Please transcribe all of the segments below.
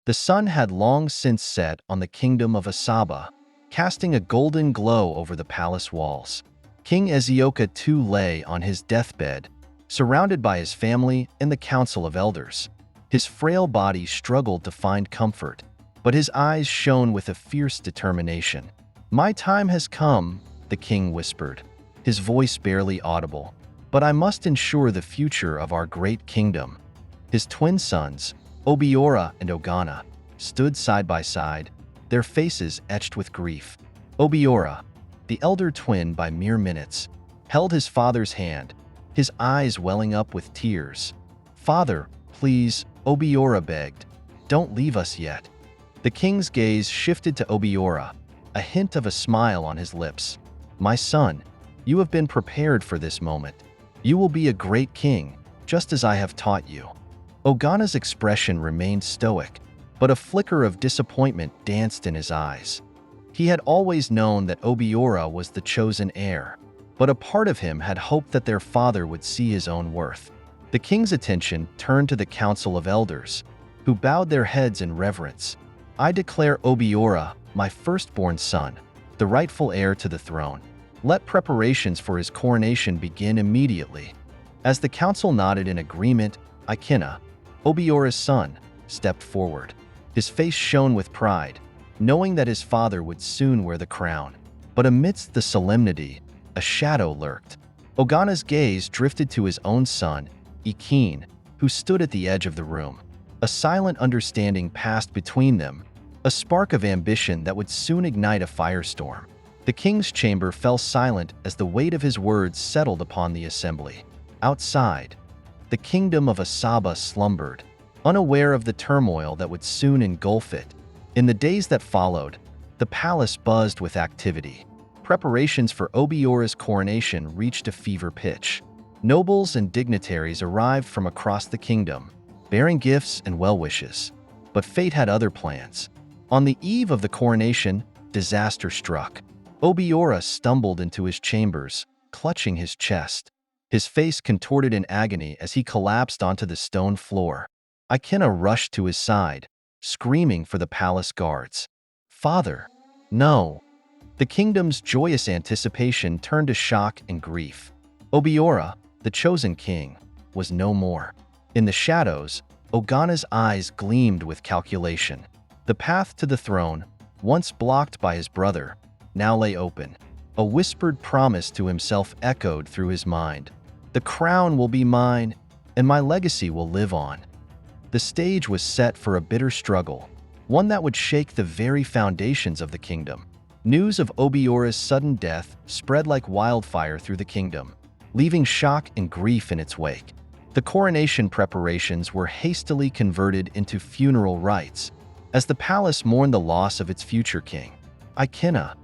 The sun had long since set on the kingdom of Asaba, casting a golden glow over the palace walls. King Ezeocha II lay on his deathbed, surrounded by his family and the council of elders. His frail body struggled to find comfort, but his eyes shone with a fierce determination. "My time has come," the king whispered, his voice barely audible, "but I must ensure the future of our great kingdom." His twin sons, Obiora and Ogonna, stood side by side, their faces etched with grief. Obiora, the elder twin by mere minutes, held his father's hand, his eyes welling up with tears. "Father, please," Obiora begged, "don't leave us yet." The king's gaze shifted to Obiora, a hint of a smile on his lips. "My son, you have been prepared for this moment. You will be a great king, just as I have taught you." Ogonna's expression remained stoic, but a flicker of disappointment danced in his eyes. He had always known that Obiora was the chosen heir, but a part of him had hoped that their father would see his own worth. The king's attention turned to the council of elders, who bowed their heads in reverence. "I declare Obiora, my firstborn son, the rightful heir to the throne. Let preparations for his coronation begin immediately." As the council nodded in agreement, Ikenna, Obiora's son, stepped forward. His face shone with pride, knowing that his father would soon wear the crown. But amidst the solemnity, a shadow lurked. Ogonna's gaze drifted to his own son, Ekene, who stood at the edge of the room. A silent understanding passed between them, a spark of ambition that would soon ignite a firestorm. The king's chamber fell silent as the weight of his words settled upon the assembly. Outside, the kingdom of Asaba slumbered, unaware of the turmoil that would soon engulf it. In the days that followed, the palace buzzed with activity. Preparations for Obiora's coronation reached a fever pitch. Nobles and dignitaries arrived from across the kingdom, bearing gifts and well wishes. But fate had other plans. On the eve of the coronation, disaster struck. Obiora stumbled into his chambers, clutching his chest. His face contorted in agony as he collapsed onto the stone floor. Ikenna rushed to his side, screaming for the palace guards. "Father, no!" The kingdom's joyous anticipation turned to shock and grief. Obiora, the chosen king, was no more. In the shadows, Ogonna's eyes gleamed with calculation. The path to the throne, once blocked by his brother, now lay open. A whispered promise to himself echoed through his mind. "The crown will be mine, and my legacy will live on." The stage was set for a bitter struggle, one that would shake the very foundations of the kingdom. News of Obiora's sudden death spread like wildfire through the kingdom, leaving shock and grief in its wake. The coronation preparations were hastily converted into funeral rites, as the palace mourned the loss of its future king. Ikenna,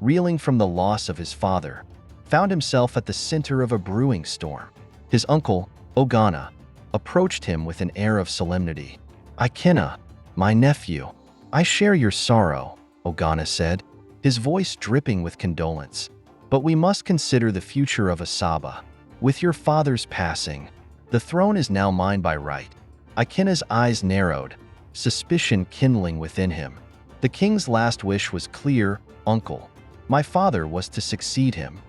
reeling from the loss of his father, found himself at the center of a brewing storm. His uncle, Ogonna, approached him with an air of solemnity. "Ikenna, my nephew, I share your sorrow," Ogonna said, his voice dripping with condolence. "But we must consider the future of Asaba. With your father's passing, the throne is now mine by right." Ikenna's eyes narrowed, suspicion kindling within him. The king's last wish was clear, "Uncle, my father was to succeed him."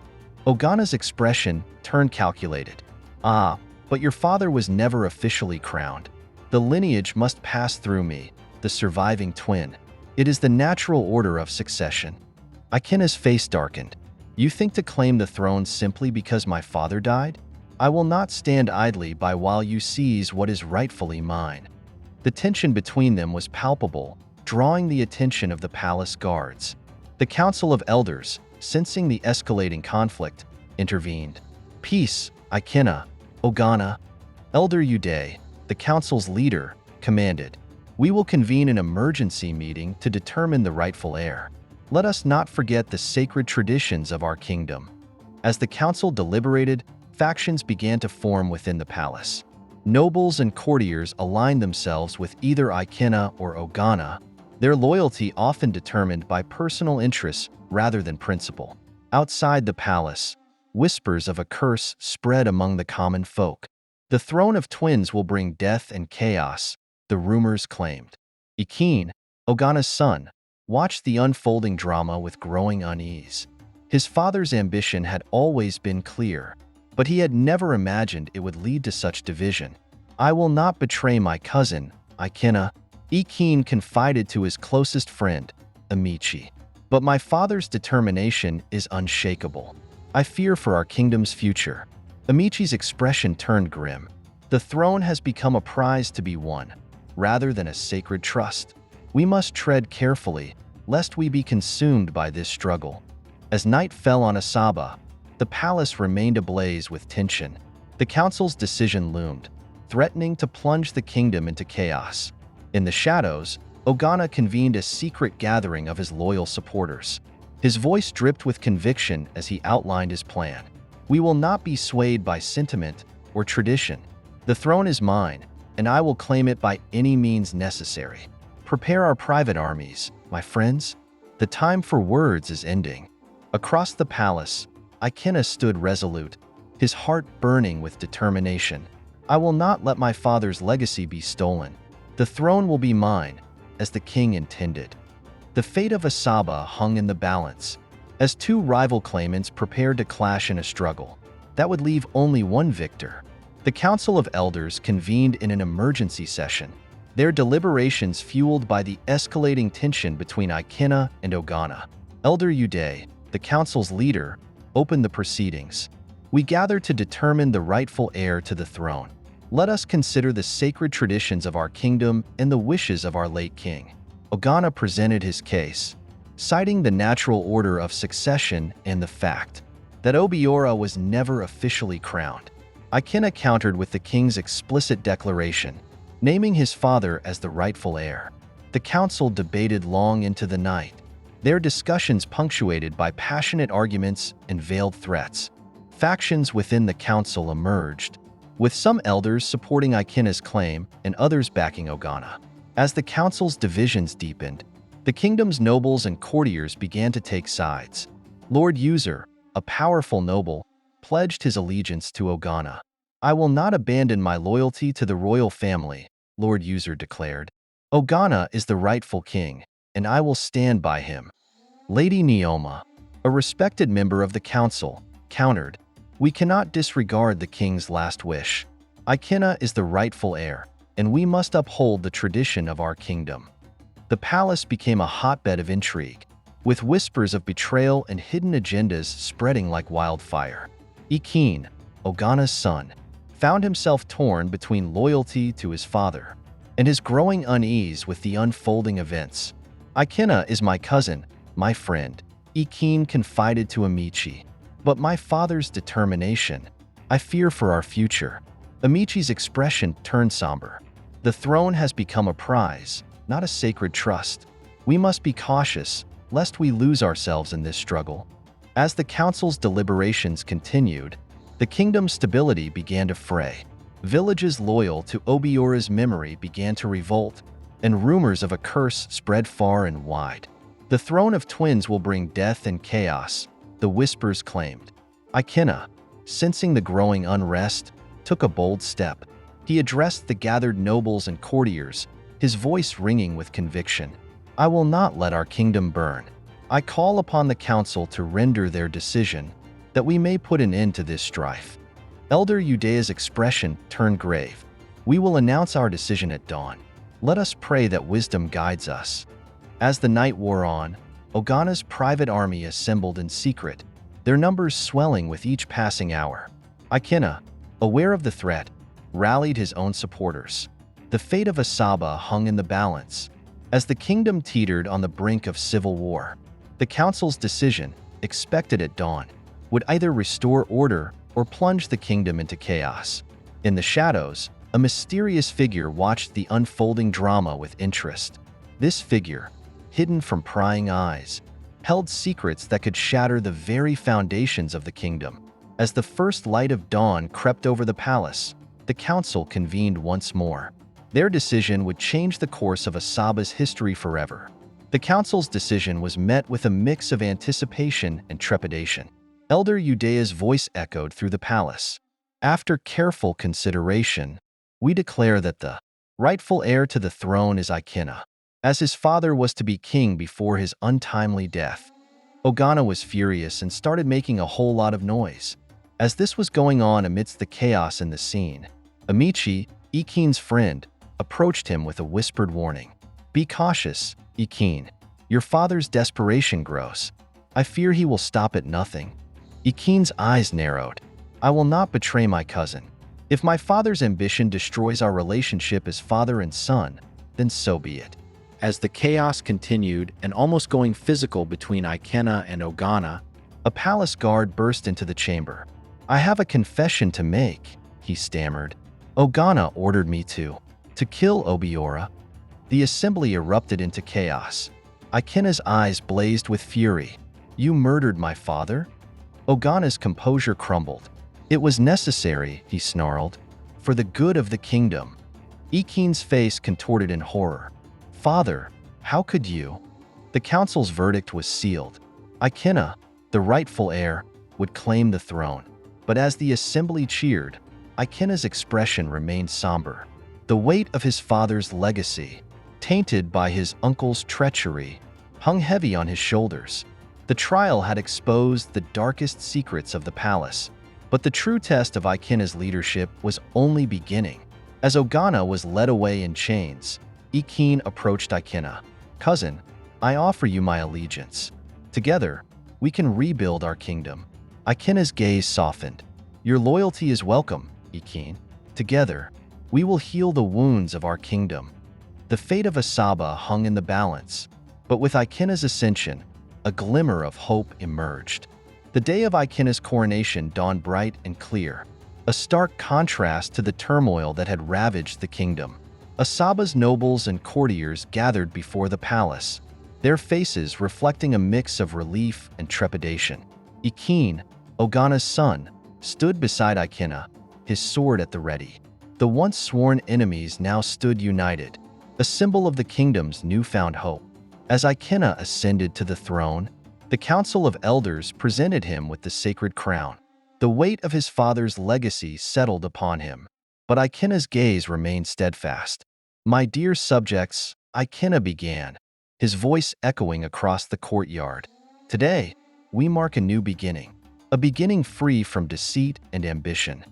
Ogonna's expression turned calculated. "Ah, but your father was never officially crowned. The lineage must pass through me, the surviving twin. It is the natural order of succession." Ikenna's face darkened. "You think to claim the throne simply because my father died? I will not stand idly by while you seize what is rightfully mine." The tension between them was palpable, drawing the attention of the palace guards. The council of elders, sensing the escalating conflict, intervened. "Peace, Ikenna, Ogonna." Elder Uday, the council's leader, commanded. "We will convene an emergency meeting to determine the rightful heir. Let us not forget the sacred traditions of our kingdom." As the council deliberated, factions began to form within the palace. Nobles and courtiers aligned themselves with either Ikenna or Ogonna, their loyalty often determined by personal interests rather than principle. Outside the palace, whispers of a curse spread among the common folk. "The throne of twins will bring death and chaos," the rumors claimed. Ekene, Ogana's son, watched the unfolding drama with growing unease. His father's ambition had always been clear, but he had never imagined it would lead to such division. "I will not betray my cousin, Ikenna," Ekene confided to his closest friend, Amici. "But my father's determination is unshakable. I fear for our kingdom's future." Amici's expression turned grim. "The throne has become a prize to be won, rather than a sacred trust. We must tread carefully, lest we be consumed by this struggle." As night fell on Asaba, the palace remained ablaze with tension. The council's decision loomed, threatening to plunge the kingdom into chaos. In the shadows, Ogonna convened a secret gathering of his loyal supporters. His voice dripped with conviction as he outlined his plan. "We will not be swayed by sentiment or tradition. The throne is mine, and I will claim it by any means necessary. Prepare our private armies, my friends. The time for words is ending." Across the palace, Ikenna stood resolute, his heart burning with determination. "I will not let my father's legacy be stolen. The throne will be mine, as the king intended." The fate of Asaba hung in the balance, as two rival claimants prepared to clash in a struggle that would leave only one victor. The Council of Elders convened in an emergency session, their deliberations fueled by the escalating tension between Ikenna and Ogonna. Elder Uday, the council's leader, opened the proceedings. "We gather to determine the rightful heir to the throne. Let us consider the sacred traditions of our kingdom and the wishes of our late king." Ogonna presented his case, citing the natural order of succession and the fact that Obiora was never officially crowned. Ikenna countered with the king's explicit declaration, naming his father as the rightful heir. The council debated long into the night, their discussions punctuated by passionate arguments and veiled threats. Factions within the council emerged, with some elders supporting Ikenna's claim and others backing Ogonna. As the council's divisions deepened, the kingdom's nobles and courtiers began to take sides. Lord User, a powerful noble, pledged his allegiance to Ogonna. "I will not abandon my loyalty to the royal family," Lord User declared. "Ogonna is the rightful king, and I will stand by him." Lady Neoma, a respected member of the council, countered, "We cannot disregard the king's last wish. Ikenna is the rightful heir, and we must uphold the tradition of our kingdom." The palace became a hotbed of intrigue, with whispers of betrayal and hidden agendas spreading like wildfire. Ekene, Ogonna's son, found himself torn between loyalty to his father and his growing unease with the unfolding events. "Ikenna is my cousin, my friend," Ekene confided to Amici. "But my father's determination, I fear for our future." Amici's expression turned somber. "The throne has become a prize, not a sacred trust. We must be cautious, lest we lose ourselves in this struggle." As the council's deliberations continued, the kingdom's stability began to fray. Villages loyal to Obiora's memory began to revolt, and rumors of a curse spread far and wide. "The throne of twins will bring death and chaos," the whispers claimed. Ikenna, sensing the growing unrest, took a bold step. He addressed the gathered nobles and courtiers, his voice ringing with conviction. "I will not let our kingdom burn. I call upon the council to render their decision, that we may put an end to this strife." Elder Udea's expression turned grave. "We will announce our decision at dawn. Let us pray that wisdom guides us." As the night wore on, Ogonna's private army assembled in secret, their numbers swelling with each passing hour. Ikenna, aware of the threat, rallied his own supporters. The fate of Asaba hung in the balance, as the kingdom teetered on the brink of civil war. The council's decision, expected at dawn, would either restore order or plunge the kingdom into chaos. In the shadows, a mysterious figure watched the unfolding drama with interest. This figure, hidden from prying eyes, held secrets that could shatter the very foundations of the kingdom. As the first light of dawn crept over the palace, the council convened once more. Their decision would change the course of Asaba's history forever. The council's decision was met with a mix of anticipation and trepidation. Elder Udea's voice echoed through the palace. "After careful consideration, we declare that the rightful heir to the throne is Ikenna." as his father was to be king before his untimely death. Ogonna was furious and started making a whole lot of noise. As this was going on amidst the chaos in the scene, Amici, Ekene's friend, approached him with a whispered warning. "Be cautious, Ekene. Your father's desperation grows. I fear he will stop at nothing." Ekene's eyes narrowed. "I will not betray my cousin. If my father's ambition destroys our relationship as father and son, then so be it." As the chaos continued and almost going physical between Ikenna and Ogonna, a palace guard burst into the chamber. "I have a confession to make," he stammered. "Ogonna ordered me to kill Obiora." The assembly erupted into chaos. Ikenna's eyes blazed with fury. "You murdered my father?" Ogonna's composure crumbled. "It was necessary," he snarled, "for the good of the kingdom." Ekene's face contorted in horror. "Father, how could you?" The council's verdict was sealed. Ikenna, the rightful heir, would claim the throne. But as the assembly cheered, Ikenna's expression remained somber. The weight of his father's legacy, tainted by his uncle's treachery, hung heavy on his shoulders. The trial had exposed the darkest secrets of the palace, but the true test of Ikenna's leadership was only beginning. As Ogonna was led away in chains, Ekene approached Ikenna. "Cousin, I offer you my allegiance. Together, we can rebuild our kingdom." Ikenna's gaze softened. "Your loyalty is welcome, Ekene. Together, we will heal the wounds of our kingdom." The fate of Asaba hung in the balance, but with Ikenna's ascension, a glimmer of hope emerged. The day of Ikenna's coronation dawned bright and clear, a stark contrast to the turmoil that had ravaged the kingdom. Asaba's nobles and courtiers gathered before the palace, their faces reflecting a mix of relief and trepidation. Ekene, Ogonna's son, stood beside Ikenna, his sword at the ready. The once sworn enemies now stood united, a symbol of the kingdom's newfound hope. As Ikenna ascended to the throne, the Council of Elders presented him with the sacred crown. The weight of his father's legacy settled upon him, but Ikenna's gaze remained steadfast. "My dear subjects," Ikenna began, his voice echoing across the courtyard. "Today, we mark a new beginning, a beginning free from deceit and ambition."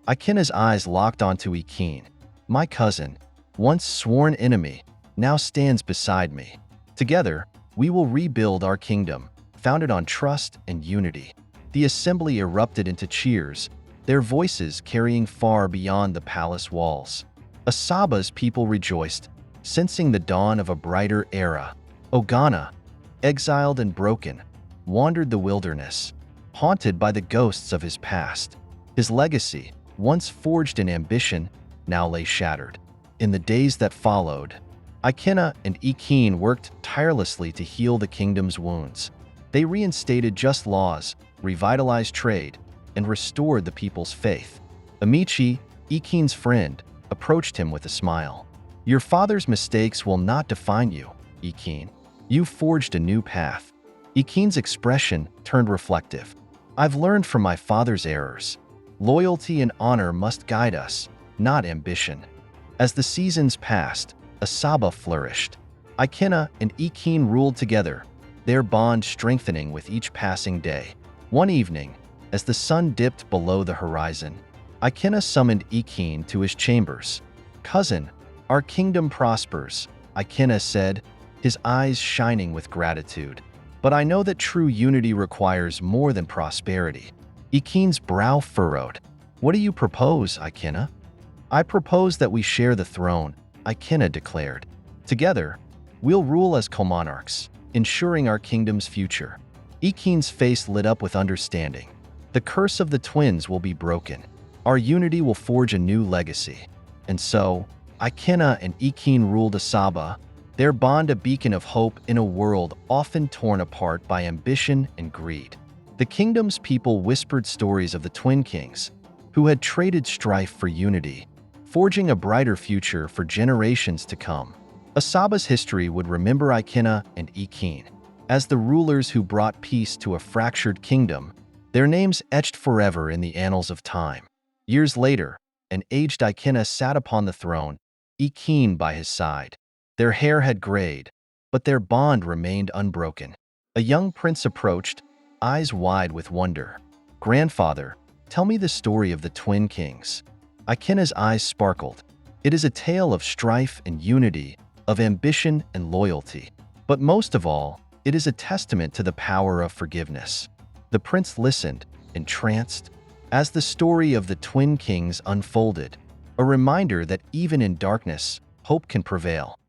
Ikenna's eyes locked onto Ekene. "My cousin, once sworn enemy, now stands beside me. Together, we will rebuild our kingdom, founded on trust and unity." The assembly erupted into cheers, their voices carrying far beyond the palace walls. Asaba's people rejoiced, sensing the dawn of a brighter era. Ogonna, exiled and broken, wandered the wilderness, haunted by the ghosts of his past. His legacy, once forged in ambition, now lay shattered. In the days that followed, Ikenna and Ekene worked tirelessly to heal the kingdom's wounds. They reinstated just laws, revitalized trade, and restored the people's faith. Amici, Ekene's friend, approached him with a smile. "Your father's mistakes will not define you, Ekene. You forged a new path." Ekene's expression turned reflective. "I've learned from my father's errors. Loyalty and honor must guide us, not ambition." As the seasons passed, Asaba flourished. Ikenna and Ekene ruled together, their bond strengthening with each passing day. One evening, as the sun dipped below the horizon, Ikenna summoned Ekene to his chambers. "Cousin, our kingdom prospers," Ikenna said, his eyes shining with gratitude. "But I know that true unity requires more than prosperity." Ekene's brow furrowed. "What do you propose, Ikenna?" "I propose that we share the throne," Ikenna declared. "Together, we'll rule as co-monarchs, ensuring our kingdom's future." Ekene's face lit up with understanding. "The curse of the twins will be broken. Our unity will forge a new legacy." And so, Ikenna and Ekene ruled Asaba, their bond a beacon of hope in a world often torn apart by ambition and greed. The kingdom's people whispered stories of the Twin Kings, who had traded strife for unity, forging a brighter future for generations to come. Asaba's history would remember Ikenna and Ekene as the rulers who brought peace to a fractured kingdom, their names etched forever in the annals of time. Years later, an aged Ikenna sat upon the throne, Ekene by his side. Their hair had grayed, but their bond remained unbroken. A young prince approached, eyes wide with wonder. "Grandfather, tell me the story of the Twin Kings." Ekene's eyes sparkled. "It is a tale of strife and unity, of ambition and loyalty. But most of all, it is a testament to the power of forgiveness." The prince listened, entranced, as the story of the Twin Kings unfolded, a reminder that even in darkness, hope can prevail.